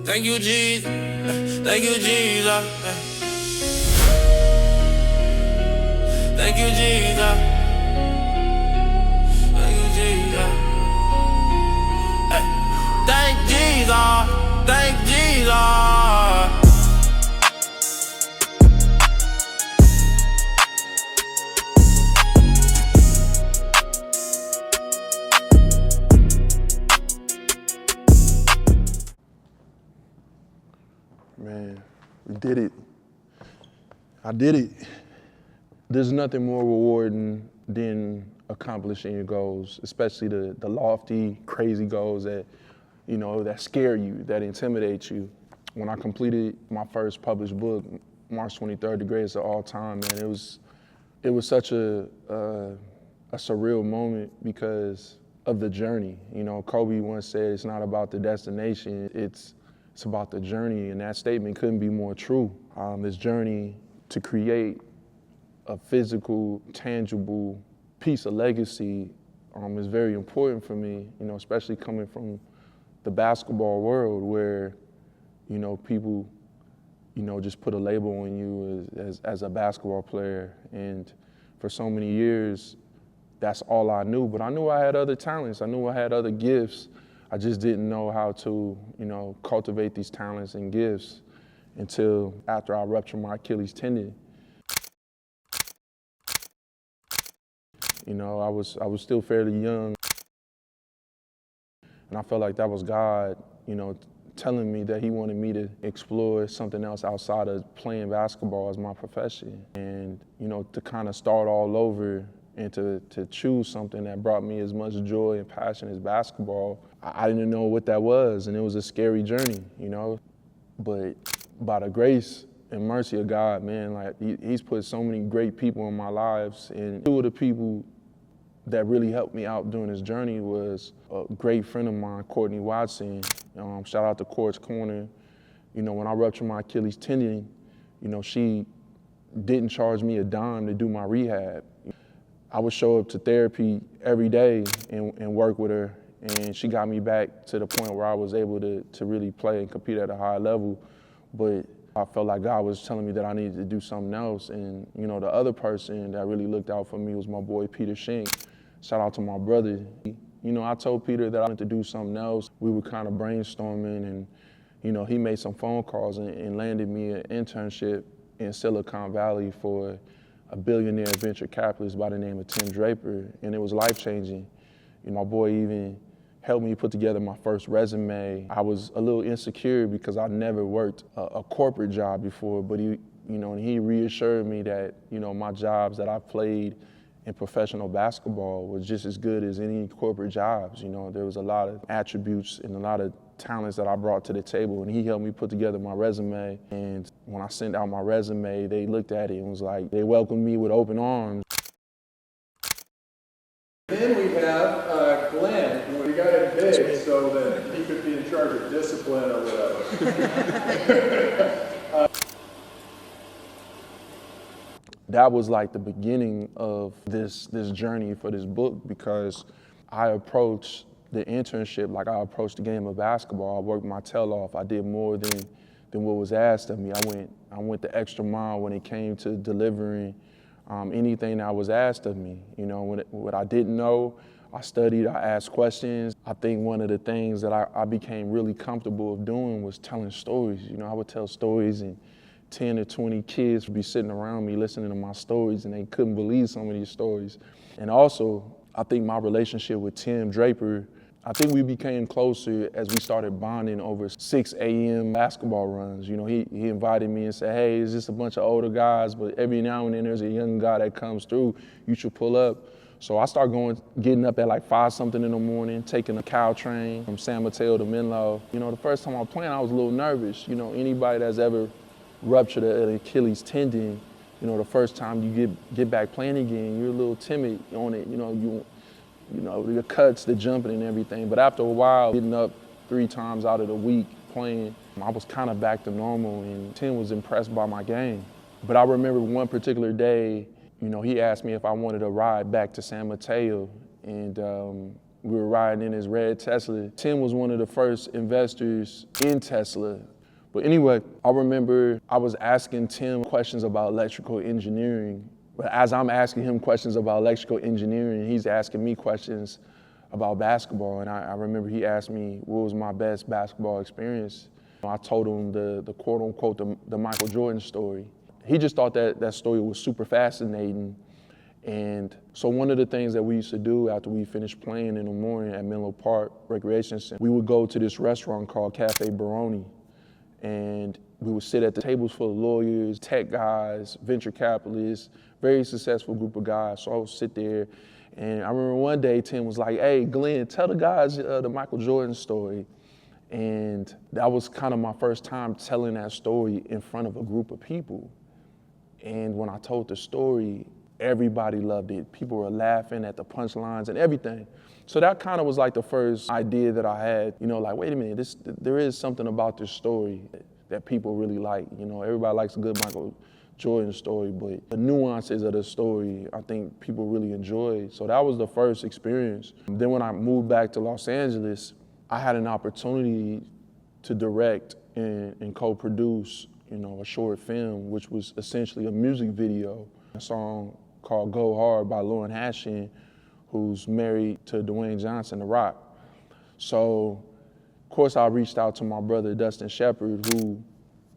Thank you, Jesus. Thank you, Jesus. Thank you, Jesus. Thank you, Jesus. Thank Jesus. Thank Jesus. Man, we did it. I did it. There's nothing more rewarding than accomplishing your goals, especially the lofty, crazy goals that, that scare you, that intimidate you. When I completed my first published book, March 23rd, The Greatest of All Time, man, it was such a surreal moment because of the journey. Kobe once said, it's not about the destination, it's about the journey, and that statement couldn't be more true. This journey to create a physical, tangible piece of legacy is very important for me, especially coming from the basketball world where, people, just put a label on you as a basketball player. And for so many years, that's all I knew. But I knew I had other talents. I knew I had other gifts. I just didn't know how to, cultivate these talents and gifts until after I ruptured my Achilles tendon. I was still fairly young, and I felt like that was God, telling me that he wanted me to explore something else outside of playing basketball as my profession. And, to kind of start all over and to choose something that brought me as much joy and passion as basketball, I didn't know what that was, and it was a scary journey, But by the grace and mercy of God, man, like he's put so many great people in my lives, and two of the people that really helped me out during this journey was a great friend of mine, Courtney Watson. Shout out to Crowe Sr. When I ruptured my Achilles tendon, she didn't charge me a dime to do my rehab. I would show up to therapy every day and work with her, and she got me back to the point where I was able to really play and compete at a high level. But I felt like God was telling me that I needed to do something else. And, the other person that really looked out for me was my boy, Peter Schenck. Shout out to my brother. I told Peter that I wanted to do something else. We were kind of brainstorming, and, he made some phone calls and landed me an internship in Silicon Valley for a billionaire venture capitalist by the name of Tim Draper, and it was life-changing. My boy even helped me put together my first resume. I was a little insecure because I never worked a corporate job before, but he reassured me that, my jobs that I played in professional basketball was just as good as any corporate jobs. There was a lot of attributes and a lot of talents that I brought to the table, and he helped me put together my resume. And when I sent out my resume, they looked at it and was like, they welcomed me with open arms. Then we have Glenn. We got him big so that he could be in charge of discipline or whatever. That was like the beginning of this journey for this book, because I approached the internship like I approached the game of basketball. I worked my tail off. I did more than what was asked of me. I went the extra mile when it came to delivering anything that was asked of me. What I didn't know, I studied, I asked questions. I think one of the things that I became really comfortable of doing was telling stories. I would tell stories, and 10 or 20 kids would be sitting around me listening to my stories, and they couldn't believe some of these stories. And also, I think my relationship with Tim Draper, I think we became closer as we started bonding over 6 a.m. basketball runs. He invited me and said, hey, it's just a bunch of older guys, but every now and then there's a young guy that comes through, you should pull up. So I started getting up at like 5-something in the morning, taking a cow train from San Mateo to Menlo. The first time I was playing, I was a little nervous. Anybody that's ever ruptured an Achilles tendon, the first time you get back playing again, you're a little timid on it. The cuts, the jumping and everything. But after a while, getting up 3 times out of the week playing, I was kind of back to normal, and Tim was impressed by my game. But I remember one particular day, he asked me if I wanted to ride back to San Mateo, and We were riding in his red Tesla. Tim was one of the first investors in Tesla. But anyway, I remember I was asking Tim questions about electrical engineering. But as I'm asking him questions about electrical engineering, he's asking me questions about basketball. And I remember he asked me what was my best basketball experience. I told him the quote unquote, the Michael Jordan story. He just thought that story was super fascinating. And so one of the things that we used to do after we finished playing in the morning at Menlo Park Recreation Center, we would go to this restaurant called Cafe Baroni. And we would sit at the tables full of lawyers, tech guys, venture capitalists, very successful group of guys. So I would sit there. And I remember one day Tim was like, hey, Glenn, tell the guys the Michael Jordan story. And that was kind of my first time telling that story in front of a group of people. And when I told the story, everybody loved it. People were laughing at the punchlines and everything. So that kind of was like the first idea that I had, like, wait a minute, there is something about this story that people really like. Everybody likes a good Michael Jordan story, but the nuances of the story, I think people really enjoy. So that was the first experience. Then when I moved back to Los Angeles, I had an opportunity to direct and co-produce, a short film, which was essentially a music video, a song called Go Hard by Lauren Hashin, who's married to Dwayne Johnson, The Rock. So, of course, I reached out to my brother, Dustin Shepard, who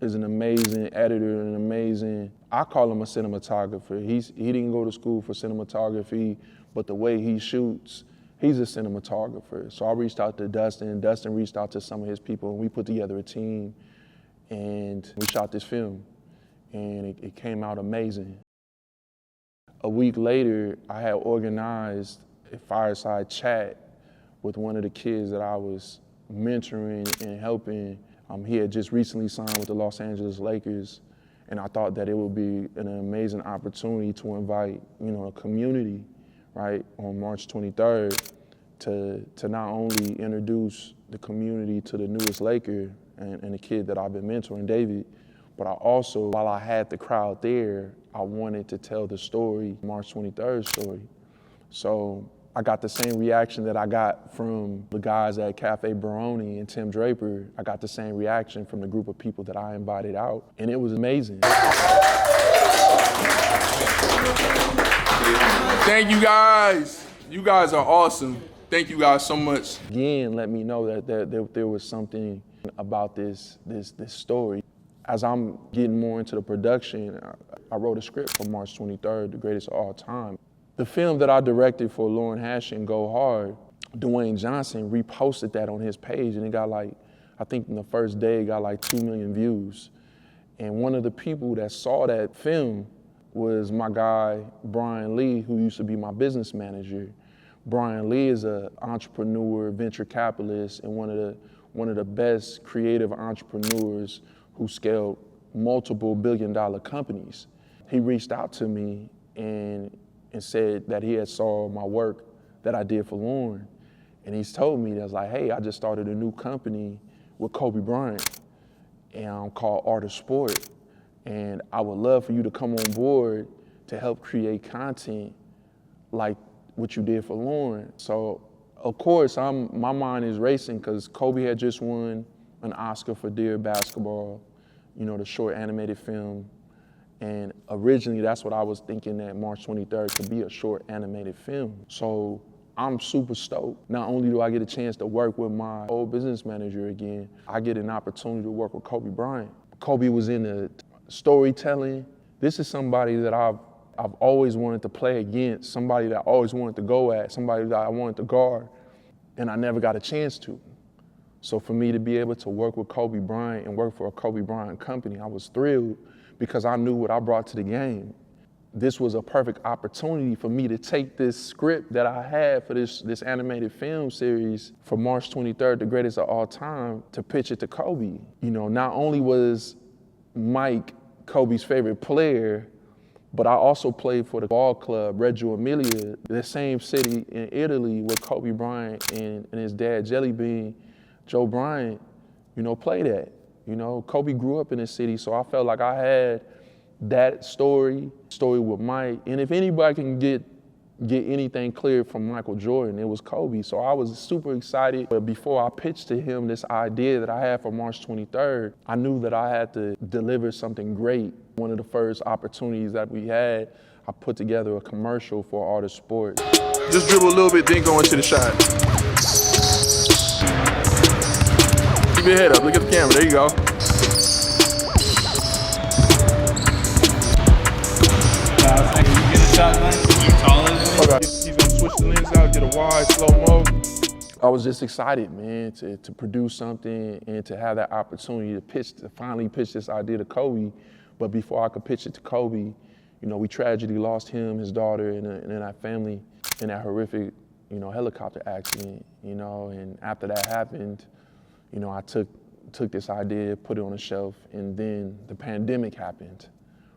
is an amazing editor and an amazing, I call him a cinematographer. He didn't go to school for cinematography, but the way he shoots, he's a cinematographer. So I reached out to Dustin. Dustin reached out to some of his people, and we put together a team, and we shot this film, and it came out amazing. A week later, I had organized a fireside chat with one of the kids that I was mentoring and helping. He had just recently signed with the Los Angeles Lakers, and I thought that it would be an amazing opportunity to invite, a community, right, on March 23rd to not only introduce the community to the newest Laker and the kid that I've been mentoring, David, but I also, while I had the crowd there, I wanted to tell the story, March 23rd story. So I got the same reaction that I got from the guys at Cafe Baroni and Tim Draper. I got the same reaction from the group of people that I invited out, and it was amazing. Thank you guys. You guys are awesome. Thank you guys so much. Again, let me know that there was something about this story. As I'm getting more into the production, I wrote a script for March 23rd, the greatest of all time. The film that I directed for Lauren Hashin, Go Hard, Dwayne Johnson reposted that on his page, and it got I think in the first day, it got 2 million views. And one of the people that saw that film was my guy, Brian Lee, who used to be my business manager. Brian Lee is an entrepreneur, venture capitalist, and one of the best creative entrepreneurs who scaled multiple billion-dollar companies. He reached out to me and said that he had saw my work that I did for Lauren. And he's told me, hey, I just started a new company with Kobe Bryant, and called Art of Sport. And I would love for you to come on board to help create content like what you did for Lauren. So, of course, my mind is racing because Kobe had just won an Oscar for Dear Basketball, the short animated film. And originally, that's what I was thinking, that March 23rd could be a short animated film. So I'm super stoked. Not only do I get a chance to work with my old business manager again, I get an opportunity to work with Kobe Bryant. Kobe was in the storytelling. This is somebody that I've always wanted to play against, somebody that I always wanted to go at, somebody that I wanted to guard, and I never got a chance to. So for me to be able to work with Kobe Bryant and work for a Kobe Bryant company, I was thrilled because I knew what I brought to the game. This was a perfect opportunity for me to take this script that I had for this animated film series for March 23rd, the greatest of all time, to pitch it to Kobe. Not only was Mike Kobe's favorite player, but I also played for the ball club, Reggio Emilia, the same city in Italy where Kobe Bryant and his dad, Jelly Bean, Joe Bryant, played at. Kobe grew up in the city, so I felt like I had that story with Mike. And if anybody can get, get anything cleared from Michael Jordan. It was Kobe. So I was super excited. But before I pitched to him this idea that I had for March 23rd, I knew that I had to deliver something great. One of the first opportunities that we had, I put together a commercial for Art of Sport. Just dribble a little bit, then go into the shot. Keep your head up, look at the camera, there you go. You get a shot, man? You taller than me? Okay. He's gonna switch the lens out, get a wide, slow-mo. I was just excited, man, to produce something and to have that opportunity to finally pitch this idea to Kobe. But before I could pitch it to Kobe, you know, we tragically lost him, his daughter, and our family in that horrific, you know, helicopter accident, you know. And after that happened, you know, I took this idea, put it on a shelf, and then the pandemic happened.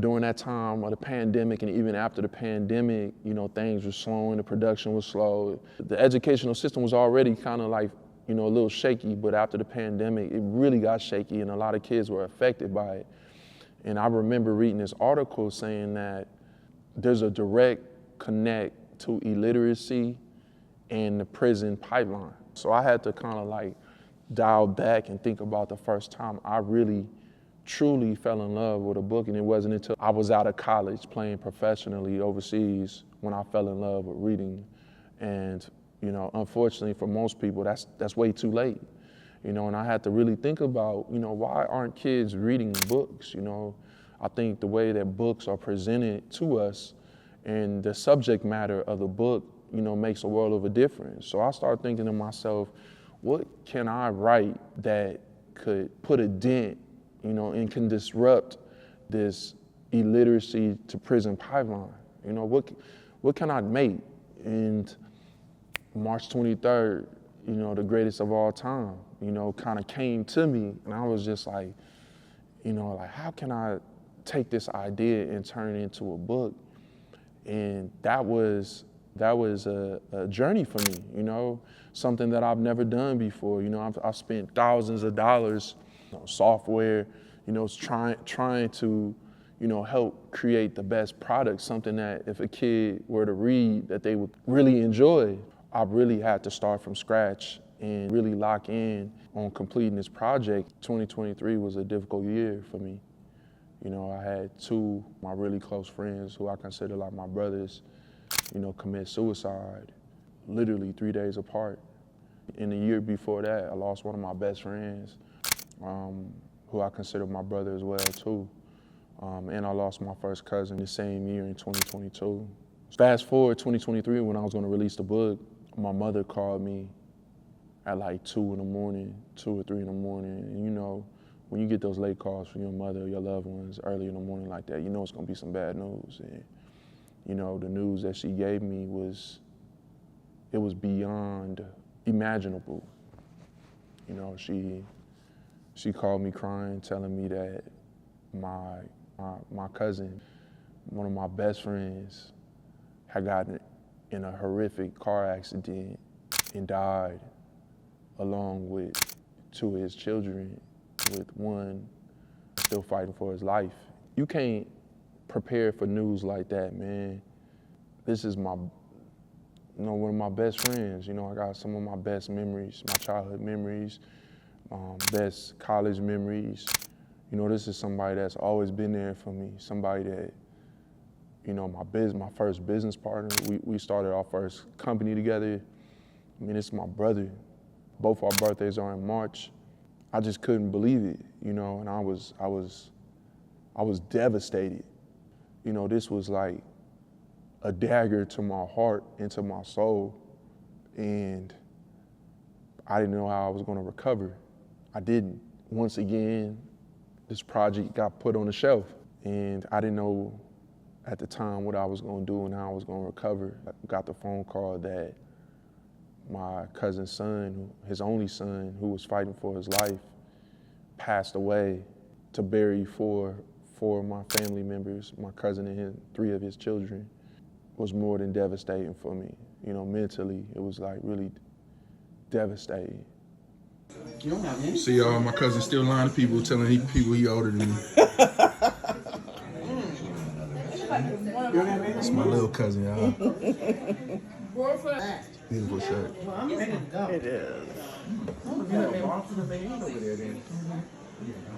During that time of the pandemic and even after the pandemic, you know, things were slowing, the production was slow. The educational system was already kind of like, you know, a little shaky, but after the pandemic, it really got shaky and a lot of kids were affected by it. And I remember reading this article saying that there's a direct connect to illiteracy and the prison pipeline. So I had to kind of like dial back and think about the first time I really truly fell in love with a book, and it wasn't until I was out of college playing professionally overseas when I fell in love with reading. And, you know, unfortunately for most people, that's way too late. You know, and I had to really think about, you know, why aren't kids reading books? You know, I think the way that books are presented to us and the subject matter of the book, you know, makes a world of a difference. So I started thinking to myself, what can I write that could put a dent, you know, and can disrupt this illiteracy to prison pipeline? You know, what can I make? And March 23rd, you know, the greatest of all time, you know, kind of came to me, and I was just like, you know, like, how can I take this idea and turn it into a book? And that was a journey for me, you know, something that I've never done before. You know, I've spent thousands of dollars, you know, software, you know, trying to, you know, help create the best product, something that if a kid were to read, that they would really enjoy. I really had to start from scratch and really lock in on completing this project. 2023 was a difficult year for me. You know, I had two of my really close friends who I consider like my brothers, you know, commit suicide, literally 3 days apart. In the year before that, I lost one of my best friends, who I consider my brother as well too. And I lost my first cousin the same year in 2022. Fast forward 2023, when I was gonna release the book, my mother called me at like 2 in the morning, 2 or 3 in the morning. And you know, when you get those late calls from your mother or your loved ones early in the morning like that, you know it's gonna be some bad news. And you know, the news that she gave me was beyond imaginable. You know, she called me crying, telling me that my cousin, one of my best friends, had gotten in a horrific car accident and died along with 2 of his children, with one still fighting for his life. You can't prepare for news like that, man. This is one of my best friends. You know, I got some of my best memories, my childhood memories, best college memories. You know, this is somebody that's always been there for me, somebody that, you know, my first business partner. We started our first company together. I mean, it's my brother. Both our birthdays are in March. I just couldn't believe it, you know, and I was devastated. You know, this was like a dagger to my heart and to my soul, and I didn't know how I was gonna recover. I didn't. Once again, this project got put on the shelf, and I didn't know at the time what I was gonna do and how I was gonna recover. I got the phone call that my cousin's son, his only son, who was fighting for his life, passed away. To bury four of my family members, my cousin and 3 of his children, was more than devastating for me. You know, mentally, it was like really devastating. See, y'all, my cousin still lying to people, telling people he older than me. It's my little cousin, y'all. Beautiful shirt. It is.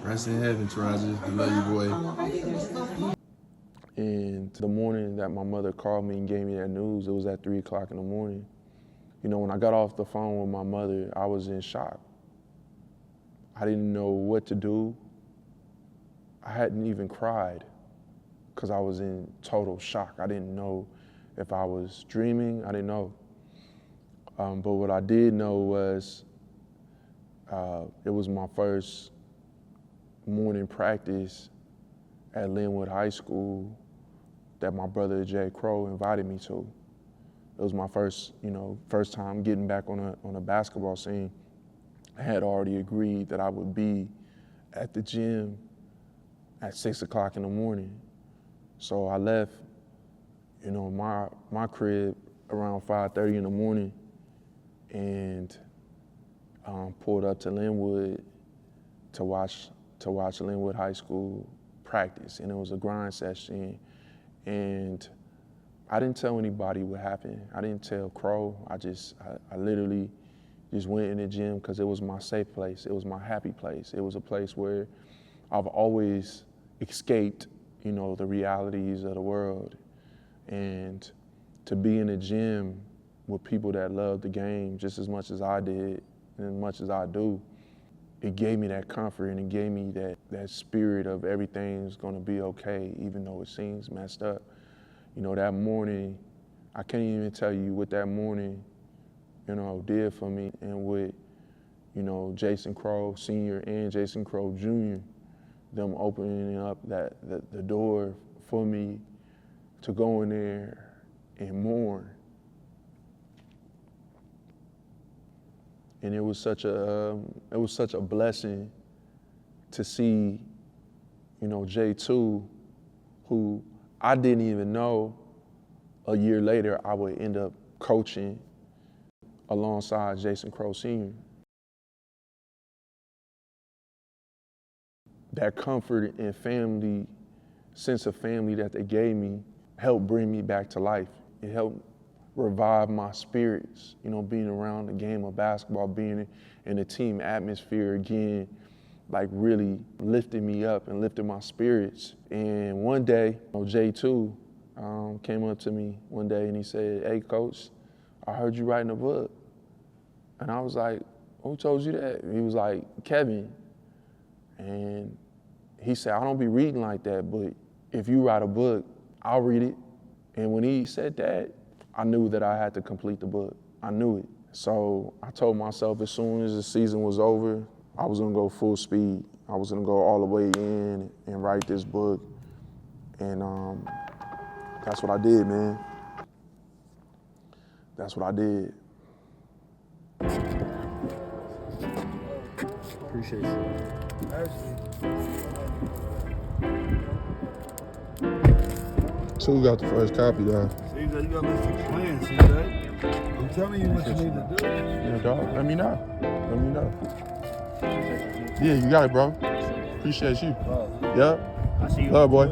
Rest in heaven, Taraja. I love you, boy. And the morning that my mother called me and gave me that news, it was at 3 o'clock in the morning. You know, when I got off the phone with my mother, I was in shock. I didn't know what to do. I hadn't even cried because I was in total shock. I didn't know if I was dreaming. I didn't know. But what I did know was it was my first morning practice at Linwood High School that my brother Jay Crowe invited me to. It was my first time getting back on a basketball scene. I had already agreed that I would be at the gym at 6 o'clock in the morning. So I left, my crib around 5:30 in the morning and pulled up to Linwood to watch Linwood High School practice. And it was a grind session. And I didn't tell anybody what happened. I didn't tell Crowe. I literally just went in the gym because it was my safe place. It was my happy place. It was a place where I've always escaped, the realities of the world. And to be in the gym with people that love the game just as much as I did and as much as I do, it gave me that comfort and it gave me that spirit of everything's gonna be okay, even though it seems messed up. That morning, I can't even tell you what that morning, did for me, and with, Jason Crowe Sr. and Jason Crowe Jr., them opening up the door for me to go in there and mourn. And it was such a blessing to see, J2, who I didn't even know a year later I would end up coaching alongside Jason Crowe Sr. That comfort and sense of family that they gave me helped bring me back to life. It helped revive my spirits, being around the game of basketball, being in a team atmosphere again, like really lifted me up and lifted my spirits. And one day, J2 came up to me one day and he said, "Hey, Coach, I heard you writing a book." And I was like, "Who told you that?" He was like, "Kevin." And he said, "I don't be reading like that, but if you write a book, I'll read it." And when he said that, I knew that I had to complete the book. I knew it. So I told myself as soon as the season was over, I was gonna go full speed. I was gonna go all the way in and write this book. And that's what I did, man. That's what I did. Appreciate you. Two got the first copy, though. See, you gotta make some plans, CJ. I'm telling you what you need to do. Yeah, dog. Let me know. Yeah, you got it, bro. Appreciate you. Yep. I see you. Love, boy.